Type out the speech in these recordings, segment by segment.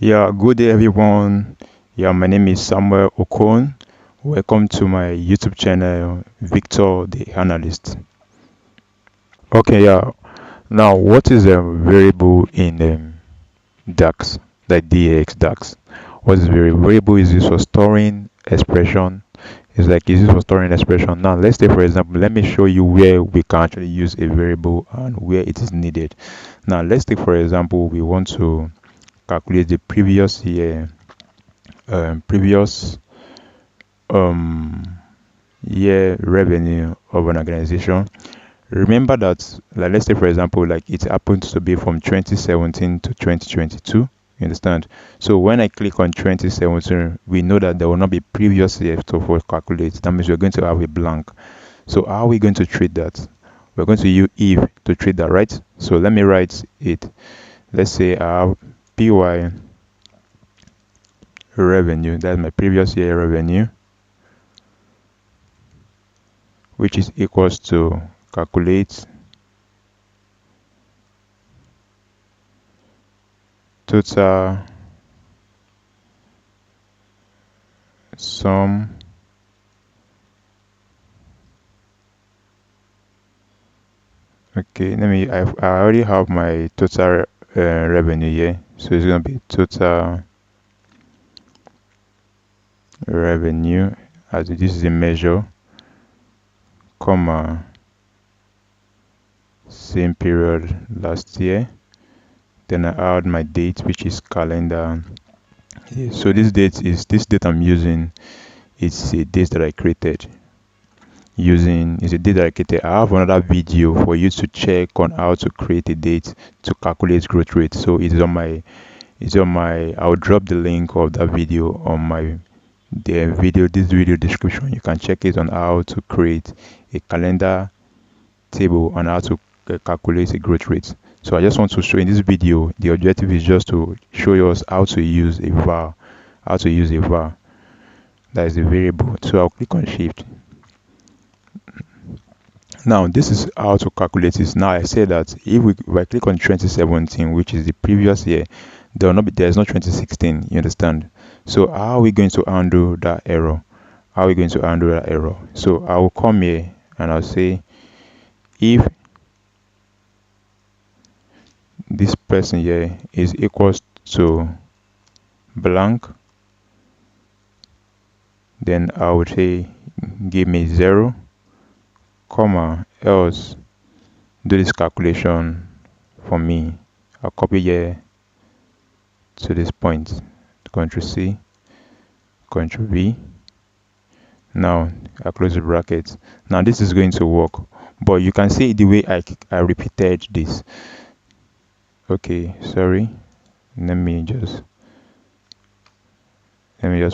Yeah, good day everyone. Yeah, my name is Samuel Okon. Welcome to my YouTube channel, Victor the Analyst. Okay, yeah. Now, what is a variable in DAX, like DAX DAX? What is variable? Variable is used for storing expression. It's like it's used for storing expression. Now, let's say for example, let me show you where we can actually use a variable and where it is needed. Now, let's take for example, we want to calculate the previous um, year revenue of an organization. Remember that, like, let's say for example, like it happens to be from 2017 to 2022. You understand? So when I click on 2017, we know that there will not be previous year to for calculate. That means we're going to have a blank. So how are we going to treat that? We're going to use if to treat that, right? So let me write it. Let's say I have PY revenue, that's my previous year revenue, which is equals to calculate total sum okay, I already have my total revenue here, so it's going to be total revenue, as this is a measure, comma, same period last year. Then I add my date, which is calendar. So this date I'm using. It's a date that I created using is a date that I created. I have another video for you to check on how to create a date to calculate growth rate. So I'll drop the link of that video on my this video description. You can check it on how to create a calendar table and how to calculate a growth rate. So I just want to show in this video, the objective is just to show us how to use a var, that is a variable. So I'll click on shift. Now this is how to calculate this. Now I say that if I click on 2017, which is the previous year, there's no 2016. You understand? So how are we going to handle that error? So I will come here and I'll say if this person here is equals to blank, then I would say give me 0, comma, else do this calculation for me. I'll copy here to this point, Ctrl C, Ctrl V. Now I close the bracket. Now this is going to work, but you can see the way I repeated this. Okay, sorry. Let me just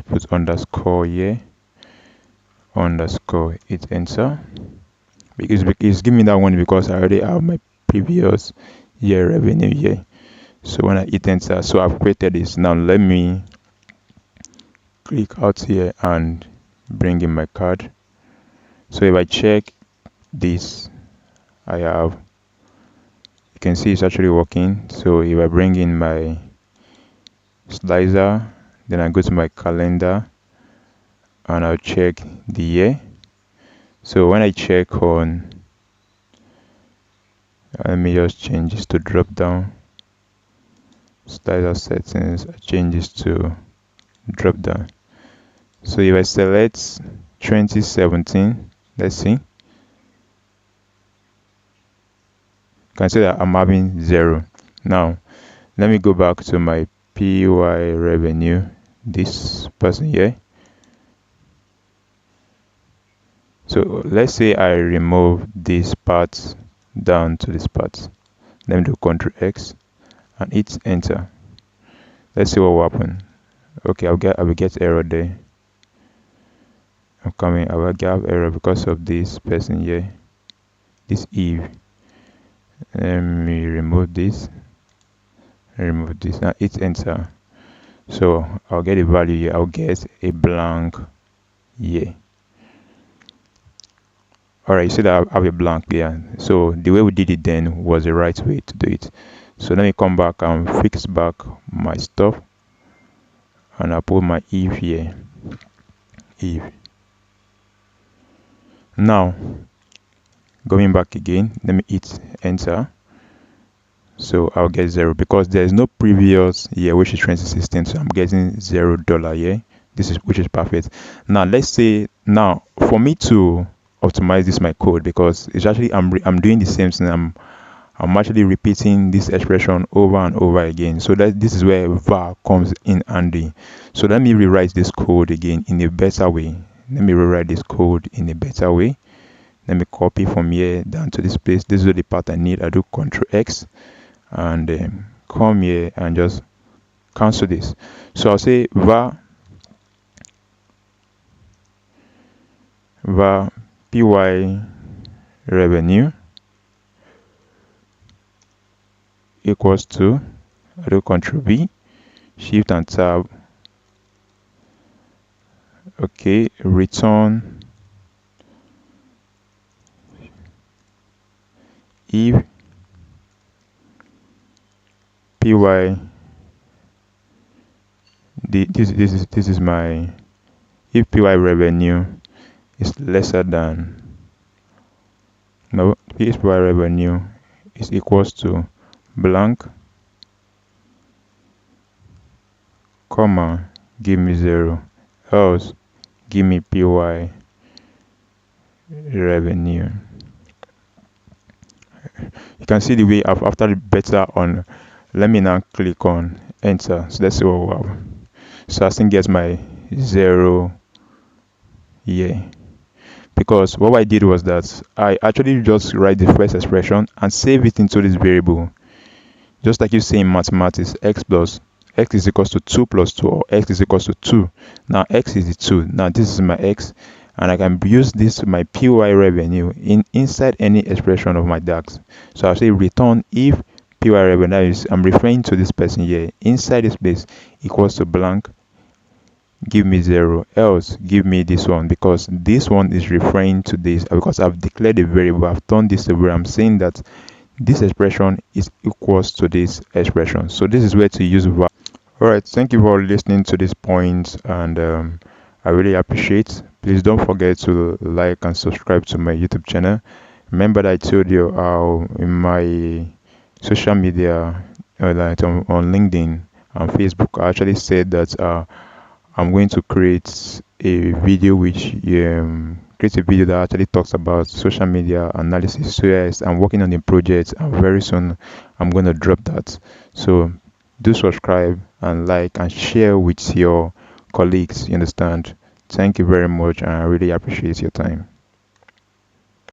put underscore here. Underscore hit enter. Because it's giving me that one because I already have my previous year revenue here. So when I hit enter, so I've created this. Now let me click out here and bring in my card. So if I check this, you can see it's actually working. So if I bring in my slicer, then I go to my calendar and I'll check the year. So when I check on, let me just change this to drop down. Slicer settings, I change this to drop down. So if I select 2017, let's see, you can see that I'm having 0. Now let me go back to my PY revenue, this person here. So let's say I remove this part down to this part. Let me do Ctrl X and hit enter. Let's see what will happen. Okay, I will get error there. I will get error because of this person here, this Eve. Let me remove this. Now hit enter. So I'll get a value here. I'll get a blank here. Alright, you see that I have a blank here. So the way we did it then was the right way to do it. So let me come back and fix back my stuff. and I'll put my if here. If. Now, going back again, let me hit enter. So I'll get 0 because there is no previous year, which is 2016. So I'm getting $0 here. Which is perfect. Now let's say, now for me to optimize this my code, because it's actually I'm doing the same thing. I'm actually repeating this expression over and over again. So that this is where var comes in handy. So let me rewrite this code again in a better way. Let me rewrite this code in a better way. Let me copy from here down to this place. This is the part I need. I do Ctrl X and come here and just cancel this. So I'll say var py revenue equals to, I do Ctrl V, Shift and Tab. Okay, return if py this is my, if py revenue is lesser than, no, if py revenue is equals to blank, comma, give me 0, else give me py revenue. You can see the way after the beta on. Let me now click on enter. So let's see what we have. So I still get my 0 here, because what I did was that I actually just write the first expression and save it into this variable, just like you say in mathematics. X is equals to 2 plus 2, or x is equals to 2. Now x is the 2. Now this is my x, and I can use this my py revenue inside any expression of my DAX. So I'll say return if py revenue is, I'm referring to this person here, inside this place equals to blank, give me 0, else give me this one, because this one is referring to this, because I've declared a variable. I've turned this where I'm saying that this expression is equals to this expression. So this is where to use var. All right, thank you for listening to this point, and I really appreciate. Please don't forget to like and subscribe to my YouTube channel. Remember that I told you in my social media, like on LinkedIn and Facebook, I actually said that I'm going to create a video that actually talks about social media analysis. So yes, I'm working on the project, and very soon I'm going to drop that. So do subscribe and like and share with your colleagues. You understand? Thank you very much, and I really appreciate your time.